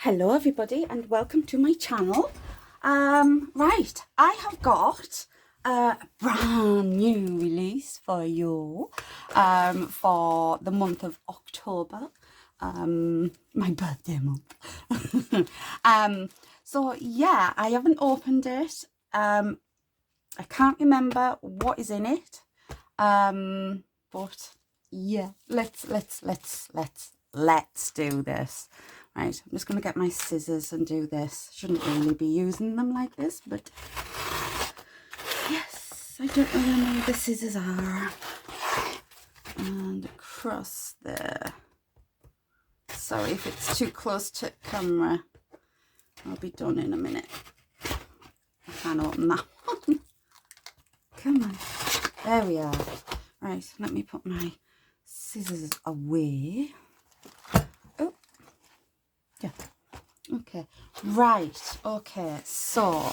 Hello everybody and welcome to my channel. Right, I have got a brand new release for you for the month of October, my birthday month. So yeah, I haven't opened it. I can't remember what is in it, but yeah, let's do this. Right, I'm just going to get my scissors and do this. Shouldn't really be using them like this, but yes, I don't know where the scissors are. And across there. Sorry if it's too close to camera. I'll be done in a minute. I can't open that one. Come on. There we are. Right, let me put my scissors away. Oh, yeah. Okay, right, okay, so,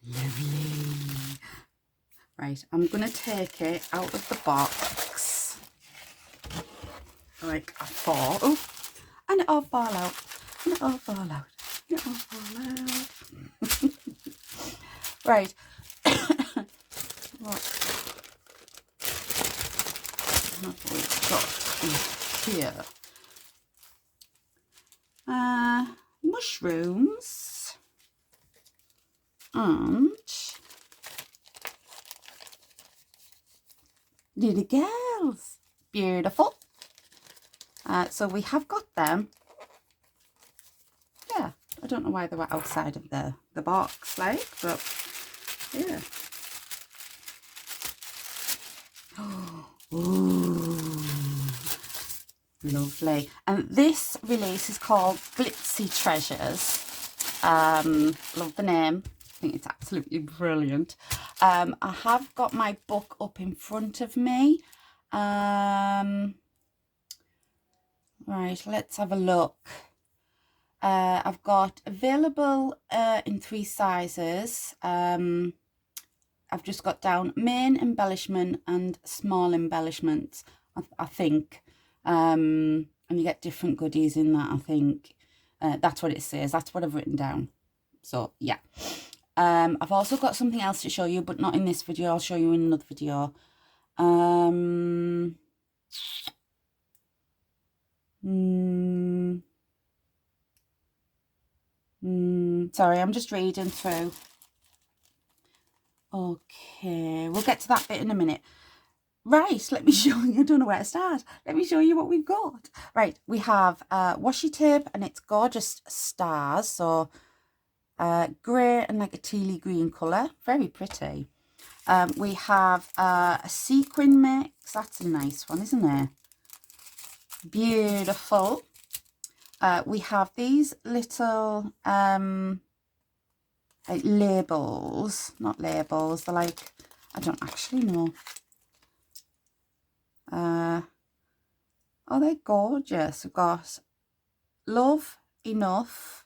lovely. Right, I'm going to take it out of the box, like I thought. Oh, and it all fall out, and it all fall out, and it all fall out. Right, what have we got in here? Mushrooms and little girls. Beautiful. So we have got them. Yeah, I don't know why they were outside of the box, like, but yeah. Ooh, lovely. And this release is called Glitzy Treasures. Love the name. I think it's absolutely brilliant. I have got my book up in front of me. Right, let's have a look. I've got available in 3 sizes. I've just got down main embellishment and small embellishments, I think. And you get different goodies in that, I think. That's what it says. That's what I've written down. So, yeah. I've also got something else to show you, but not in this video. I'll show you in another video. Sorry, I'm just reading through. Okay, we'll get to that bit in a minute. Right, let me show you. I don't know where to start. Let me show you what we've got. Right, we have washi tape, and it's gorgeous stars. So grey and like a tealy green colour. Very pretty. We have a sequin mix. That's a nice one, isn't it? Beautiful. We have these little like labels. Not labels. They're like, I don't actually know. Oh, they're gorgeous. We've got love, enough,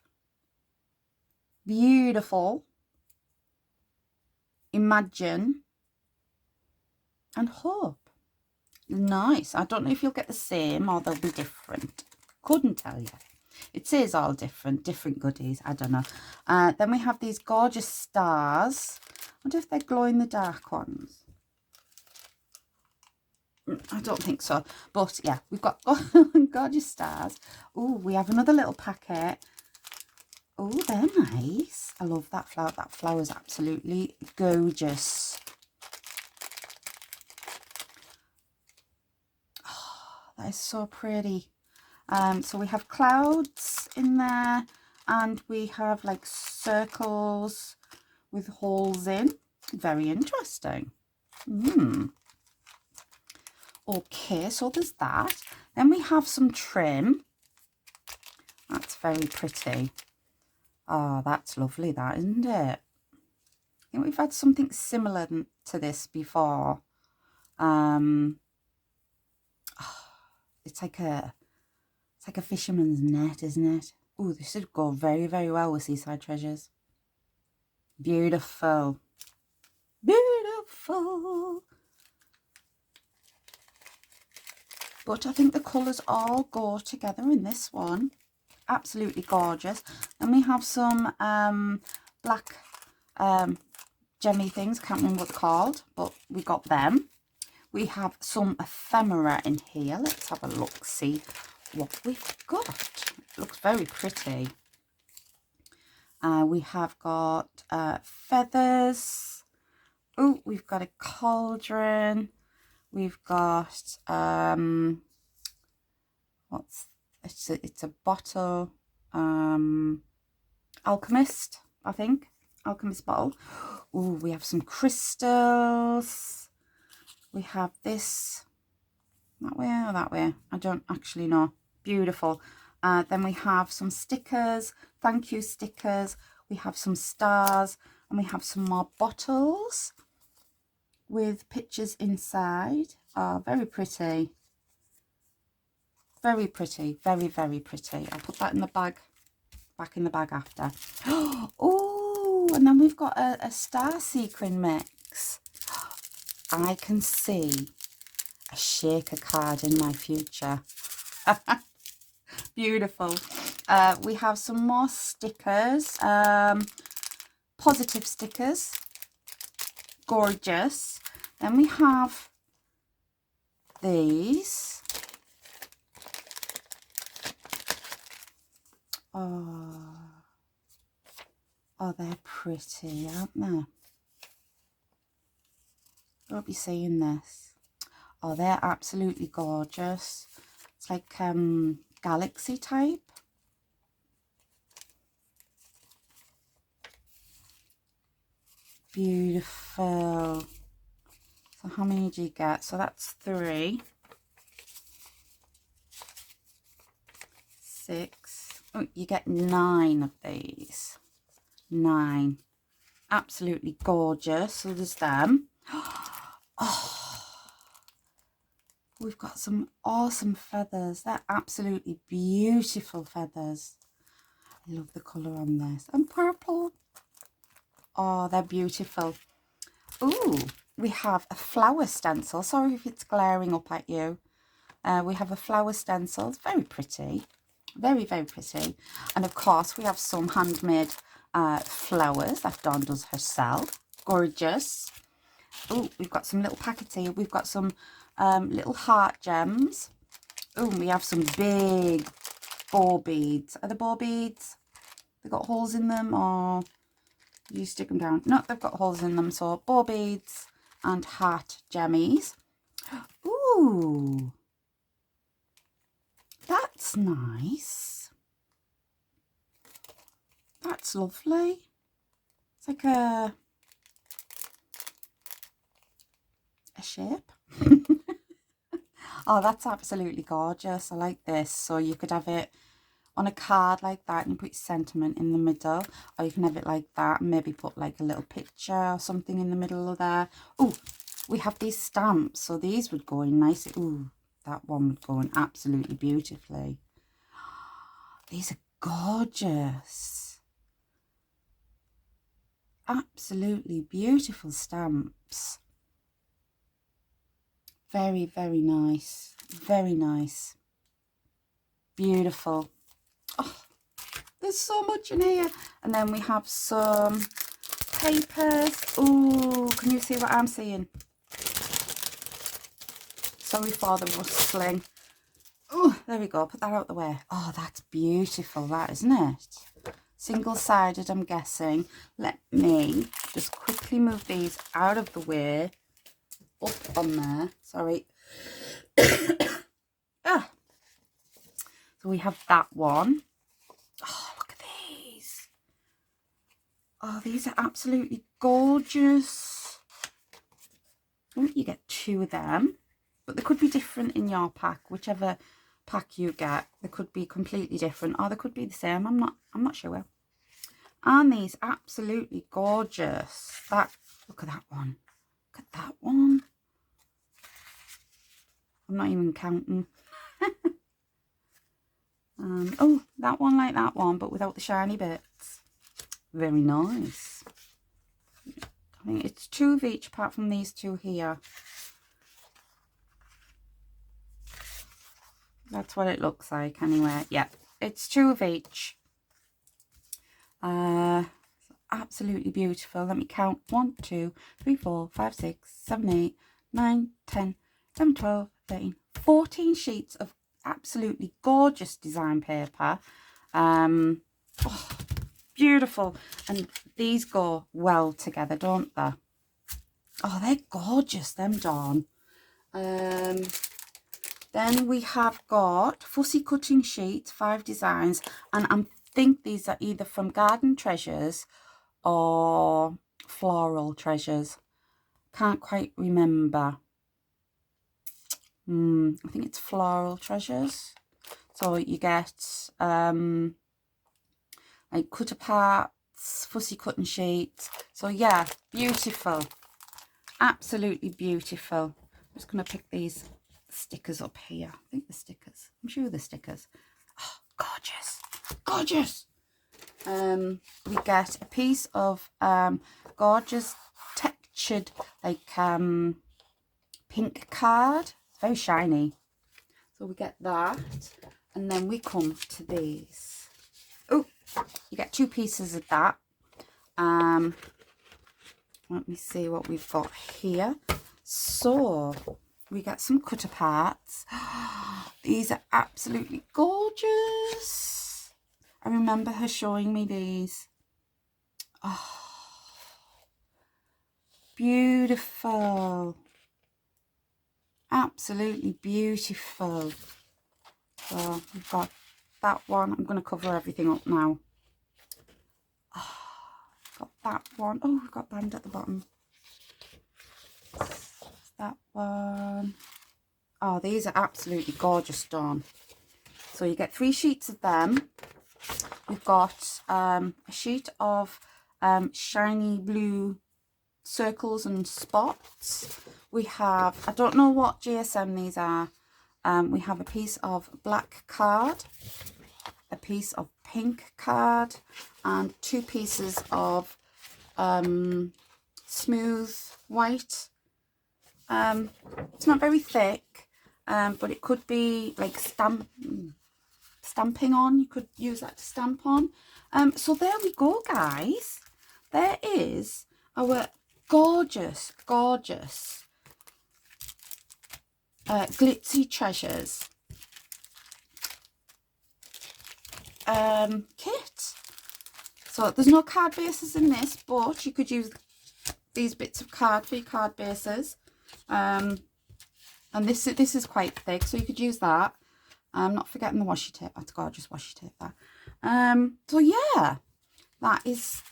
beautiful, imagine, and hope. Nice. I don't know if you'll get the same or they'll be different. Couldn't tell you. It says all different goodies. I don't know. Then we have these gorgeous stars. I wonder if they're glow-in-the-dark ones. I don't think so, but yeah, we've got gorgeous stars. Oh, we have another little packet. Oh, they're nice. I love that flower. That flower's absolutely gorgeous. Oh, that is so pretty. So we have clouds in there, and we have like circles with holes in. Very interesting. Okay, so there's that. Then we have some trim. That's very pretty. Oh, that's lovely, that, isn't it? I think we've had something similar to this before. It's like a fisherman's net, isn't it? Oh, this would go very, very well with Seaside Treasures. Beautiful. Beautiful. but I think the colours all go together in this one. Absolutely gorgeous. And we have some black gemmy things. Can't remember what they're called, but we got them. We have some ephemera in here. Let's have a look, see what we've got. It looks very pretty. We have got feathers. Oh, we've got a cauldron. We've got it's a bottle, alchemist, I think, alchemist bottle. Oh, we have some crystals. We have this that way or that way, I don't actually know. Beautiful. Then we have some stickers, thank you stickers. We have some stars, and we have some more bottles with pictures inside. Oh, very pretty. Very pretty. Very, very pretty. I'll put that in the bag, back in the bag after. Oh, and then we've got a star sequin mix. I can see a shaker card in my future. Beautiful. We have some more stickers, positive stickers, gorgeous. Then we have these. Oh, they're pretty, aren't they? I hope you're seeing this. Oh, they're absolutely gorgeous. It's like galaxy type. Beautiful. So how many do you get? So that's 3. 6. Oh, you get 9 of these. 9. Absolutely gorgeous. So there's them. Oh, we've got some awesome feathers. They're absolutely beautiful feathers. I love the colour on this. And purple. Oh, they're beautiful. Ooh, we have a flower stencil. Sorry if it's glaring up at you. We have a flower stencil. It's very pretty. Very, very pretty. And of course, we have some handmade flowers that Dawn does herself. Gorgeous. Oh, we've got some little packets here. We've got some little heart gems. Oh, we have some big bow beads. Are the bow beads? They've got holes in them, or you stick them down? No, they've got holes in them. So bow beads and heart gemmies. Ooh, that's nice. That's lovely. It's like a shape. Oh, that's absolutely gorgeous. I like this. So you could have it on a card like that, and you put your sentiment in the middle, or you can have it like that and maybe put like a little picture or something in the middle of there. Oh, we have these stamps, so these would go in nicely. Ooh, that one would go in absolutely beautifully. These are gorgeous. Absolutely beautiful stamps. Very, very nice. Very nice. Beautiful. Oh, there's so much in here. And then we have some papers. Oh, can you see what I'm seeing? Sorry for the rustling. Oh, there we go. Put that out the way. Oh, that's beautiful, that, isn't it? Single-sided, I'm guessing. Let me just quickly move these out of the way. Up on there. Sorry. Ah. So we have that one. Oh, look at these. Oh, these are absolutely gorgeous. Oh, you get 2 of them. But they could be different in your pack. Whichever pack you get, they could be completely different, or they could be the same. I'm not sure. Aren't these absolutely gorgeous? Look at that one. Look at that one. I'm not even counting. Oh, that one like that one, but without the shiny bits. Very nice. I think it's 2 of each apart from these 2 here. That's what it looks like anyway. Yeah, it's 2 of each. Absolutely beautiful. Let me count. 1, 2, 3, 4, 5, 6, 7, 8, 9, 10, 11, 12, 13, 14 sheets of absolutely gorgeous design paper. Oh, beautiful. And these go well together, don't they? Oh, they're gorgeous, them Dawn. Then we have got fussy cutting sheets, 5 designs, and I think these are either from Garden Treasures or Floral Treasures. Can't quite remember. I think it's Floral Treasures. So you get like cut aparts, fussy cutting sheets. So yeah, beautiful. Absolutely beautiful. I'm just going to pick these stickers up here. I think the stickers. I'm sure the stickers. Oh, gorgeous. Gorgeous. We get a piece of gorgeous textured like pink card. It's very shiny. So we get that. And then we come to these. Oh, you get 2 pieces of that. Let me see what we've got here. So we get some cut aparts. These are absolutely gorgeous. I remember her showing me these. Oh, beautiful. Absolutely beautiful. So we've got that one. I'm going to cover everything up now. Oh, got that one. Oh, we've got band at the bottom. That one. Oh, these are absolutely gorgeous, Dawn. So you get 3 sheets of them. We've got a sheet of shiny blue circles and spots. We have, I don't know what GSM these are. We have a piece of black card, a piece of pink card, and 2 pieces of smooth white. It's not very thick, but it could be like stamping on. You could use that to stamp on. So there we go, guys. There is our gorgeous, gorgeous Glitzy Treasures kit. So there's no card bases in this, but you could use these bits of card for your card bases. And this is quite thick, so you could use that. I'm not forgetting the washi tape. That's gorgeous washi tape, that. So yeah, that is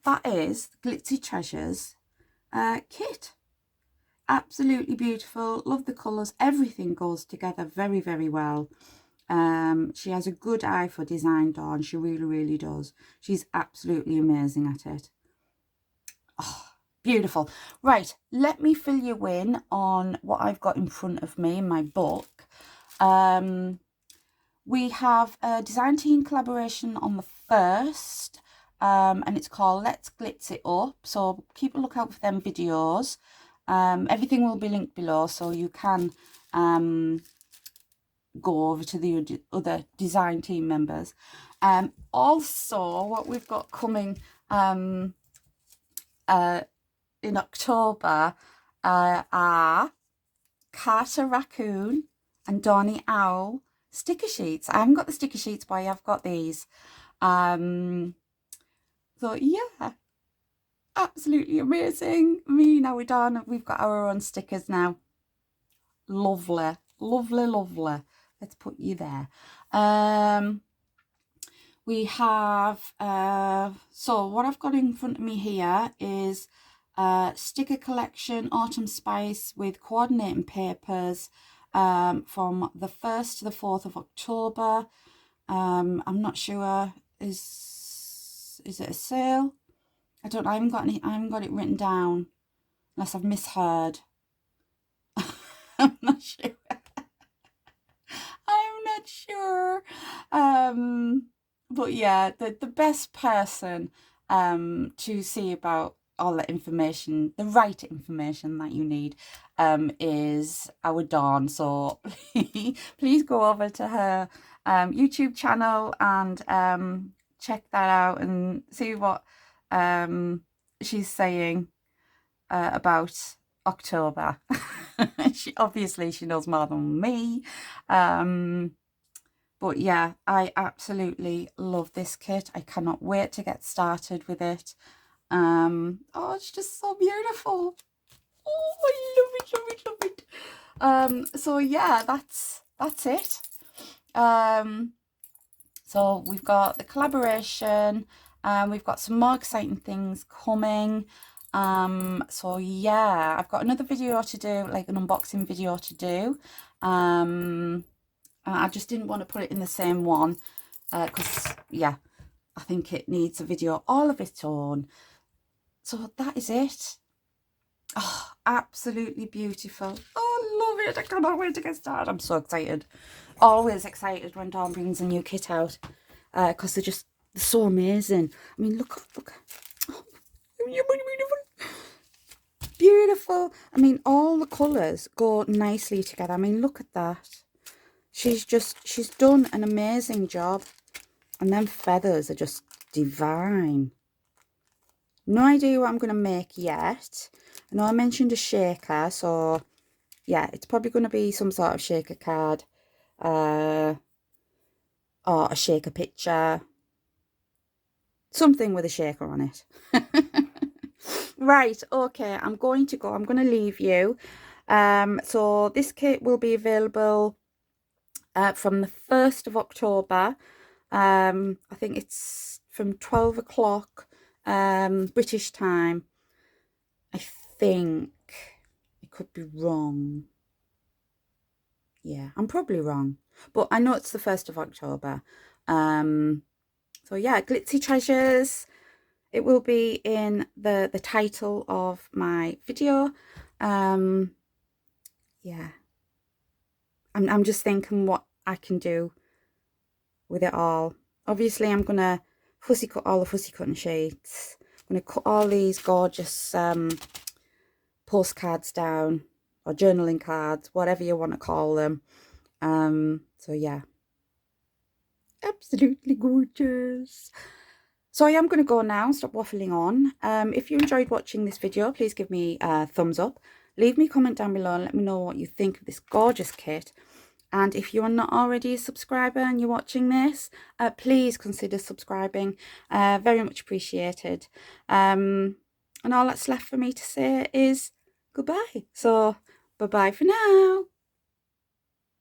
Glitzy Treasures kit. Absolutely beautiful. Love the colours. Everything goes together very, very well. She has a good eye for design, Dawn. She really, really does. She's absolutely amazing at it. Oh, beautiful. Right, let me fill you in on what I've got in front of me in my book. We have a design team collaboration on the 1st, and it's called Let's Glitz It Up. So keep a lookout for them videos. Everything will be linked below, so you can go over to the other design team members. Also, what we've got coming in October are Carter Raccoon and Donny Owl sticker sheets. I haven't got the sticker sheets, but I have got these. So yeah, absolutely amazing. Me, now we're done. We've got our own stickers now. Lovely, lovely, lovely. Let's put you there. We have, so what I've got in front of me here is sticker collection, Autumn Spice with coordinating papers from the 1st to the 4th of October. I'm not sure, is it a sale? I don't know, I haven't got it written down, unless I've misheard. I'm not sure. I'm not sure. But yeah, the best person to see about all the information, the right information that you need, is our Dawn. So please go over to her YouTube channel and check that out and see what she's saying about October. She knows more than me. But yeah, I absolutely love this kit. I cannot wait to get started with it. Oh, it's just so beautiful. Oh, I love it, love it, love it. So yeah, that's it. So we've got the collaboration, we've got some more exciting things coming. So yeah, I've got another video to do, like an unboxing video to do. I just didn't want to put it in the same one because yeah, I think it needs a video all of its own. So that is it. Oh, absolutely beautiful. Oh, love it. I cannot wait to get started. I'm so excited. Always excited when Dawn brings a new kit out because they're so amazing. I mean, look. Oh, beautiful. I mean, all the colours go nicely together. I mean, look at that. She's done an amazing job. And them feathers are just divine. No idea what I'm going to make yet. I know I mentioned a shaker, so yeah, it's probably going to be some sort of shaker card. Or a shaker picture. Something with a shaker on it. Right, okay, I'm going to go. I'm going to leave you. So this kit will be available from the 1st of October. I think it's from 12 o'clock British time. I think. I could be wrong. Yeah, I'm probably wrong. But I know it's the 1st of October. So yeah, Glitzy Treasures. It will be in the title of my video. Yeah. I'm just thinking what I can do with it all. Obviously, I'm going to fussy cut all the fussy cutting sheets. I'm going to cut all these gorgeous postcards down, or journaling cards, whatever you want to call them. So yeah, absolutely gorgeous. So I am going to go now, stop waffling on. If you enjoyed watching this video, please give me a thumbs up. Leave me a comment down below and let me know what you think of this gorgeous kit. And if you are not already a subscriber and you're watching this, please consider subscribing. Very much appreciated. And all that's left for me to say is goodbye. So bye-bye for now.